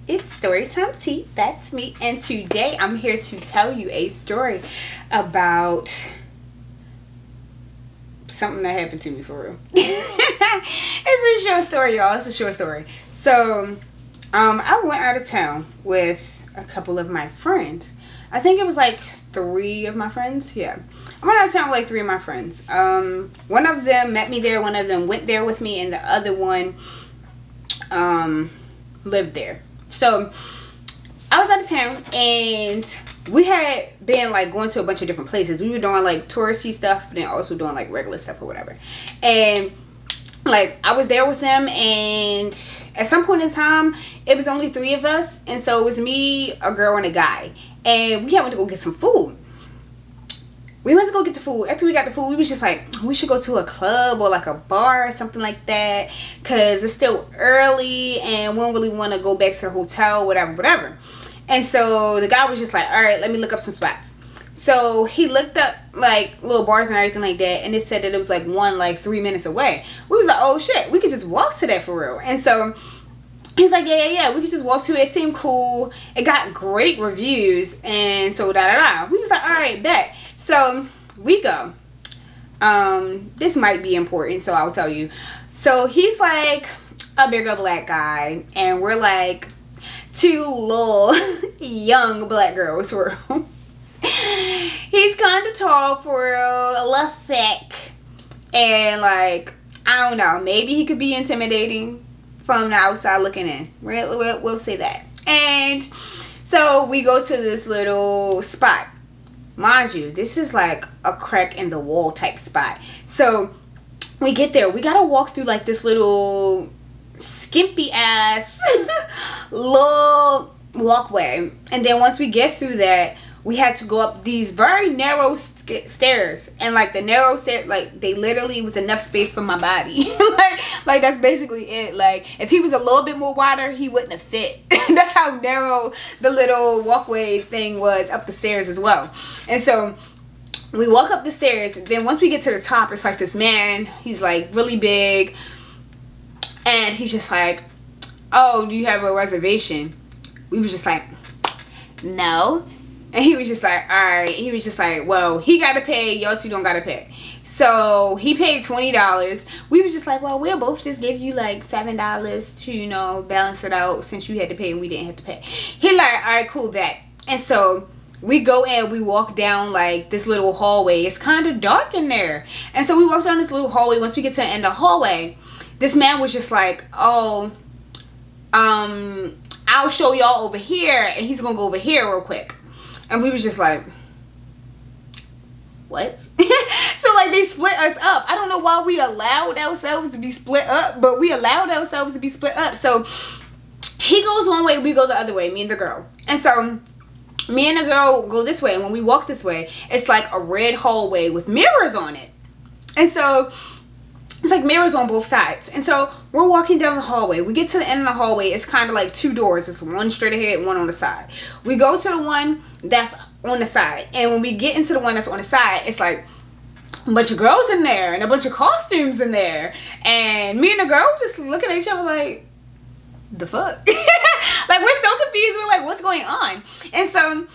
It's Storytime Tea. That's me. And today I'm here to tell you a story about something that happened to me for real. It's a short story, y'all. It's a short story. So, I went out of town with a couple of my friends. I think it was like 3 of my friends. Yeah. I went out of town with like 3 of my friends. One of them met me there. One of them went there with me. And the other one lived there. So I was out of town and we had been like going to a bunch of different places. We were doing like touristy stuff, but then also doing like regular stuff or whatever. And like I was there with them, and at some point in time it was only 3 of us, and so it was me, a girl, and a guy, and we had went to go get some food. We went to go get the food. After we got the food, we was just like, we should go to a club or like a bar or something like that, because it's still early and we don't really want to go back to the hotel, whatever. And so the guy was just like, all right, let me look up some spots. So he looked up like little bars and everything like that, and it said that it was like one like 3 minutes away. We was like, oh shit, we could just walk to that for real. And so he's like, yeah, we could just walk to it. It seemed cool. It got great reviews, and so We was like, all right, bet. So we go. This might be important, so I'll tell you. So he's like a bigger black guy, and we're like 2 little young black girls for real. He's kind of tall for real, a little thick, and like, I don't know, maybe he could be intimidating from the outside looking in. We'll say that. And so we go to this little spot. Mind you, this is like a crack in the wall type spot. So we get there. We gotta walk through like this little skimpy ass little walkway. And then once we get through that, we had to go up these very narrow stairs. And like the narrow stair, like they literally was enough space for my body. like that's basically it. Like if he was a little bit more wider, he wouldn't have fit. That's how narrow the little walkway thing was up the stairs as well. And so we walk up the stairs. And then once we get to the top, it's like this man. He's like really big. And he's just like, oh, do you have a reservation? We was just like, no. And he was just like, all right. He was just like, well, he got to pay. Y'all 2 don't got to pay. So he paid $20. We was just like, well, we'll both just give you like $7 to, you know, balance it out since you had to pay and we didn't have to pay. He like, all right, cool, bet. And so we go in, we walk down like this little hallway. It's kind of dark in there. And so we walk down this little hallway. Once we get to the end of the hallway, this man was just like, oh, I'll show y'all over here. And he's going to go over here real quick. And we was just like, what? So like they split us up. I don't know why we allowed ourselves to be split up, but we allowed ourselves to be split up. So he goes one way, we go the other way, me and the girl. And so me and the girl go this way, and when we walk this way, it's like a red hallway with mirrors on it. And so it's like mirrors on both sides. And so we're walking down the hallway. We get to the end of the hallway. It's kind of like 2 doors. It's one straight ahead and one on the side. We go to the one that's on the side. And when we get into the one that's on the side, it's like a bunch of girls in there and a bunch of costumes in there. And me and the girl just looking at each other like, the fuck? Like, we're so confused. We're like, what's going on? And so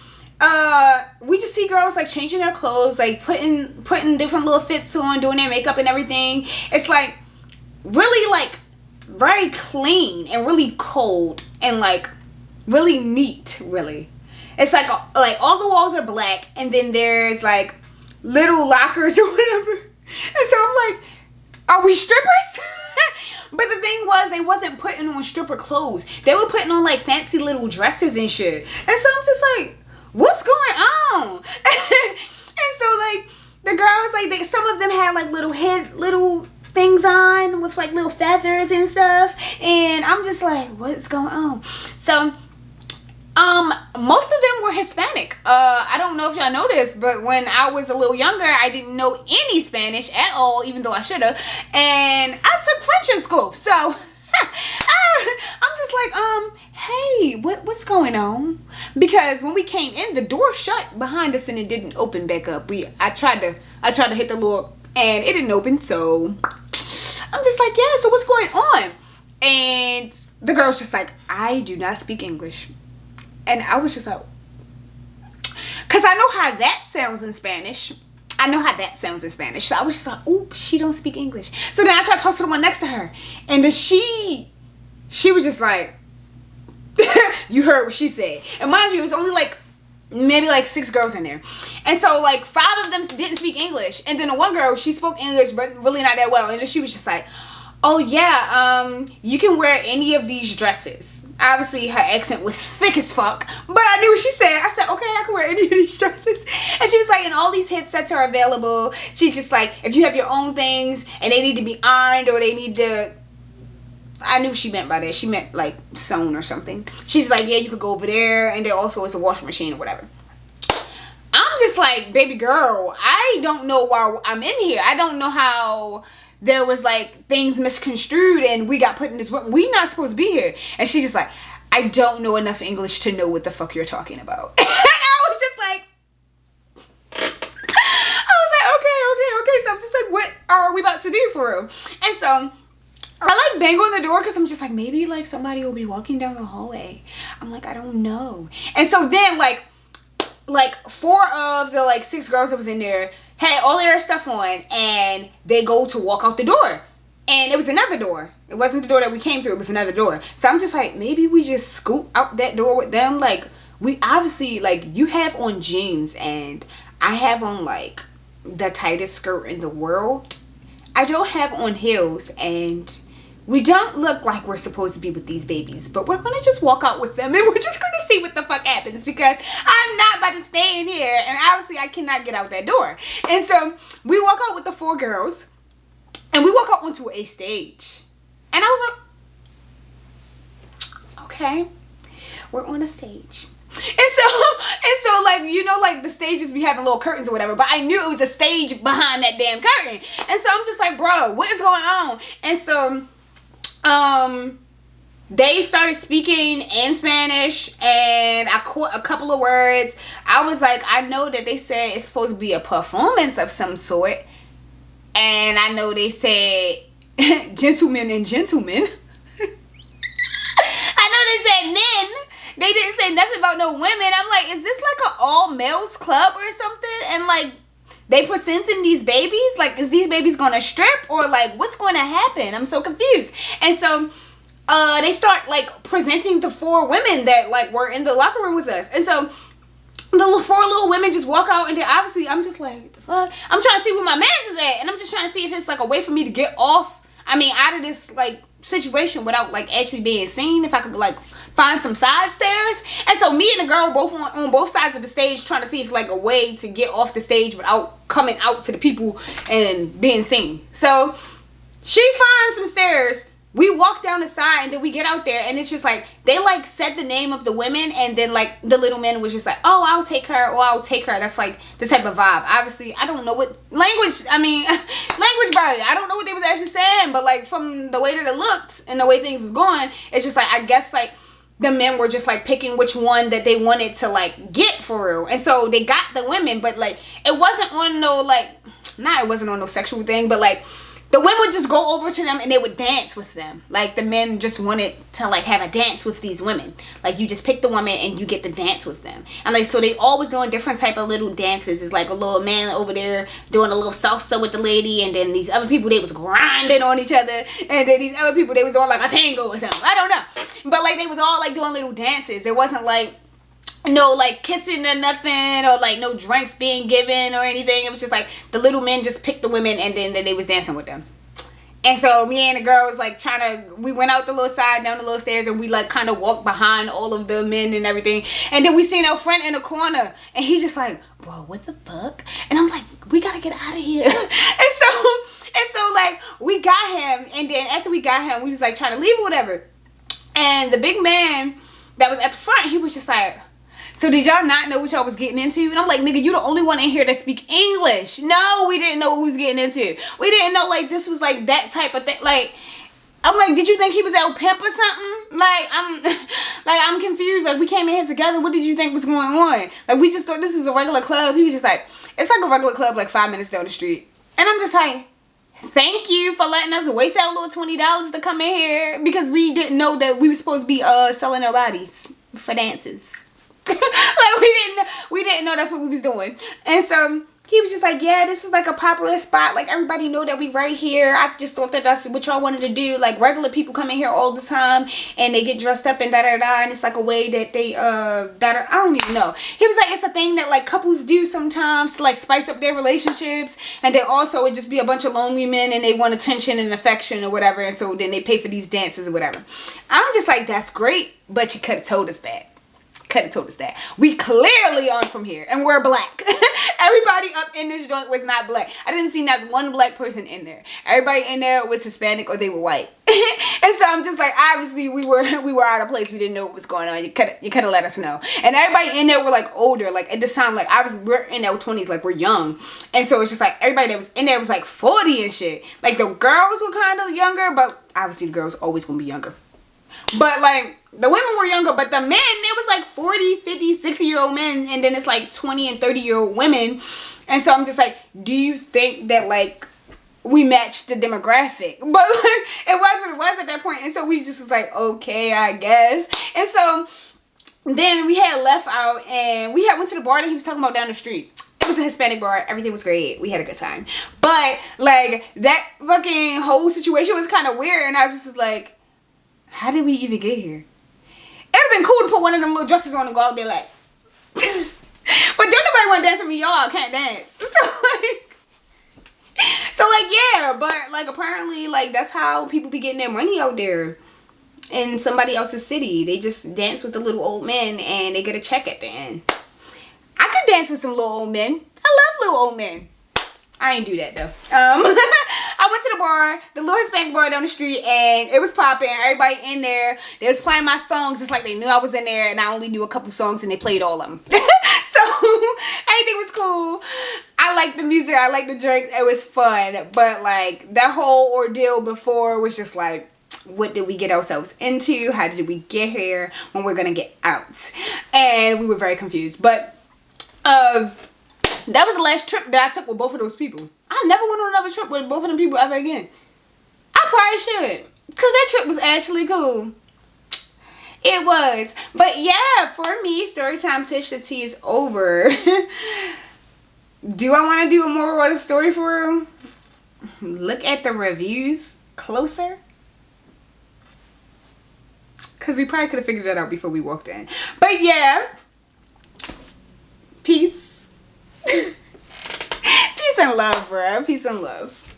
we just see girls like changing their clothes, like putting different little fits on, doing their makeup and everything. It's like really like very clean and really cold and like really neat. Really, it's like all the walls are black, and then there's like little lockers or whatever. And so I'm like, are we strippers? But the thing was, they wasn't putting on stripper clothes. They were putting on like fancy little dresses and shit. And so I'm just like, what's going on? And so like the girls, like some of them had like little things on with like little feathers and stuff, and I'm just like, what's going on? So most of them were Hispanic. I don't know if y'all know this, but when I was a little younger, I didn't know any Spanish at all, even though I should have. And I took French in school, so I'm just like, hey, what's going on? Because when we came in, the door shut behind us and it didn't open back up. I tried to hit the door and it didn't open, so I'm just like, yeah, so what's going on? And the girl's just like, I do not speak English. And I was just like, because I know how that sounds in Spanish. I know how that sounds in Spanish. So I was just like, oh, she don't speak English. So then I tried to talk to the one next to her. And then she was just like, you heard what she said. And mind you, it was only like, maybe like 6 girls in there. And so like 5 of them didn't speak English. And then the one girl, she spoke English, but really not that well. And then she was just like, oh yeah, you can wear any of these dresses. Obviously her accent was thick as fuck, but I knew what she said. I said, okay, I can wear any of these dresses. And she was like, and all these headsets are available. She just like, if you have your own things and they need to be ironed or they need to, I knew what she meant by that. She meant like sewn or something. She's like, yeah, you could go over there, and there also is a washing machine or whatever. I'm just like, baby girl, I don't know why I'm in here. I don't know how there was like things misconstrued and we got put in this room. We not supposed to be here. And she just like, I don't know enough English to know what the fuck you're talking about. And I was just like, okay. So I'm just like, what are we about to do for real? And so I like bang on the door because I'm just like, maybe like somebody will be walking down the hallway. I'm like, I don't know. And so then like 4 of the like 6 girls that was in there had all their stuff on, and they go to walk out the door, and it was another door. It wasn't the door that we came through. It was another door. So I'm just like, maybe we just scoot out that door with them. Like, we obviously, like, you have on jeans and I have on like the tightest skirt in the world. I don't have on heels, and we don't look like we're supposed to be with these babies, but we're gonna just walk out with them and we're just gonna see what the fuck happens, because I'm not about to stay in here, and obviously I cannot get out that door. And so we walk out with the 4 girls, and we walk out onto a stage, and I was like, okay, we're on a stage. And so like, you know, like the stages be having little curtains or whatever, but I knew it was a stage behind that damn curtain. And so I'm just like, bro, what is going on? And so they started speaking in Spanish, and I caught a couple of words. I was like, I know that they said it's supposed to be a performance of some sort, and I know they said gentlemen and gentlemen. I know they said men. They didn't say nothing about no women. I'm like, is this like an all males club or something? And like, they presenting these babies? Like, is these babies gonna strip, or like, what's going to happen? I'm so confused. And so they start like presenting the 4 women that like were in the locker room with us. And so the 4 little women just walk out, and then obviously I'm just like, the fuck? I'm trying to see where my mans is at, and I'm just trying to see if it's like a way for me to get off, out of this like situation without like actually being seen, if I could like find some side stairs. And so me and the girl both on both sides of the stage trying to see if like a way to get off the stage without coming out to the people and being seen. So she finds some stairs. We walk down the side, and then we get out there, and it's just like, they like said the name of the women, and then like the little man was just like, oh, I'll take her, or I'll take her. That's like the type of vibe. Obviously, I don't know what language, language barrier. I don't know what they was actually saying, but like from the way that it looked and the way things was going, it's just like, I guess like the men were just like picking which one that they wanted to like get for real. And so they got the women, but like, it wasn't on no like, it wasn't on no sexual thing, but like, the women would just go over to them and they would dance with them. Like, the men just wanted to like have a dance with these women. Like, you just pick the woman and you get to dance with them. And like, so they always doing different type of little dances. It's like a little man over there doing a little salsa with the lady, and then these other people, they was grinding on each other, and then these other people, they was doing like a tango or something. I don't know. But like, they was all like doing little dances. It wasn't like no like kissing or nothing, or like no drinks being given or anything. It was just like the little men just picked the women, and then they was dancing with them. And so me and the girl was like we went out the little side, down the little stairs, and we like kind of walked behind all of the men and everything. And then we seen our friend in the corner, and he just like, bro, what the fuck? And I'm like, we gotta get out of here. and so like, we got him, and then after we got him, we was like trying to leave or whatever. And the big man that was at the front, he was just like, so did y'all not know what y'all was getting into? And I'm like, nigga, you the only one in here that speak English. No, we didn't know what we was getting into. We didn't know like this was like that type of thing. Like, I'm like, did you think he was El Pimp or something? I'm confused. Like, we came in here together. What did you think was going on? Like, we just thought this was a regular club. He was just like, it's like a regular club like 5 minutes down the street. And I'm just like, Thank you for letting us waste our little $20 to come in here because we didn't know that we were supposed to be selling our bodies for dances. Like we didn't know that's what we was doing. And so he was just like, yeah, this is like a popular spot. Like, everybody know that we right here. I just thought that that's what y'all wanted to do. Like, regular people come in here all the time and they get dressed up and da-da-da. And it's like a way that they, I don't even know. He was like, it's a thing that, like, couples do sometimes to, like, spice up their relationships. And then also it just be a bunch of lonely men and they want attention and affection or whatever. And so then they pay for these dances or whatever. I'm just like, that's great. But you could have told us that. We clearly aren't from here and we're black. Everybody up in this joint was not black. I didn't see not one black person in there. Everybody in there was Hispanic or they were white. And so I'm just like, obviously we were out of place. We didn't know what was going on. You could have let us know. And everybody in there were like older. Like at this time, like we're in our 20s, like we're young. And so it's just like everybody that was in there was like 40 and shit. Like the girls were kind of younger, but obviously the girls always gonna be younger. But like the women were younger, but the men, it was like 40, 50, 60-year-old men, and then it's like 20 and 30-year-old women. And so I'm just like, do you think that like we matched the demographic? But like, it was what it was at that point. And so we just was like, okay, I guess. And so then we had left out and we had went to the bar that he was talking about down the street. It was a Hispanic bar. Everything was great. We had a good time. But like that fucking whole situation was kind of weird. And I just was like, how did we even get here? It would have been cool to put one of them little dresses on and go out there like. But don't nobody want to dance with me, y'all. I can't dance. So like yeah, but like apparently like that's how people be getting their money out there in somebody else's city. They just dance with the little old men and they get a check at the end. I could dance with some little old men. I love little old men. I ain't do that though. I went to the bar, the little Hispanic bar down the street, and it was popping. Everybody in there, they was playing my songs. It's like they knew I was in there, and I only knew a couple songs, and they played all of them. So everything was cool. I liked the music. I liked the drinks. It was fun. But like that whole ordeal before was just like, what did we get ourselves into? How did we get here? When we're gonna get out? And we were very confused. But that was the last trip that I took with both of those people. I never went on another trip with both of them people ever again. I probably should. Because that trip was actually cool. It was. But yeah, for me, Storytime Tish the Tea is over. Do I want to do a moral of the story for real? Look at the reviews closer. Because we probably could have figured that out before we walked in. But yeah. Peace. Peace and love, bro. Peace and love.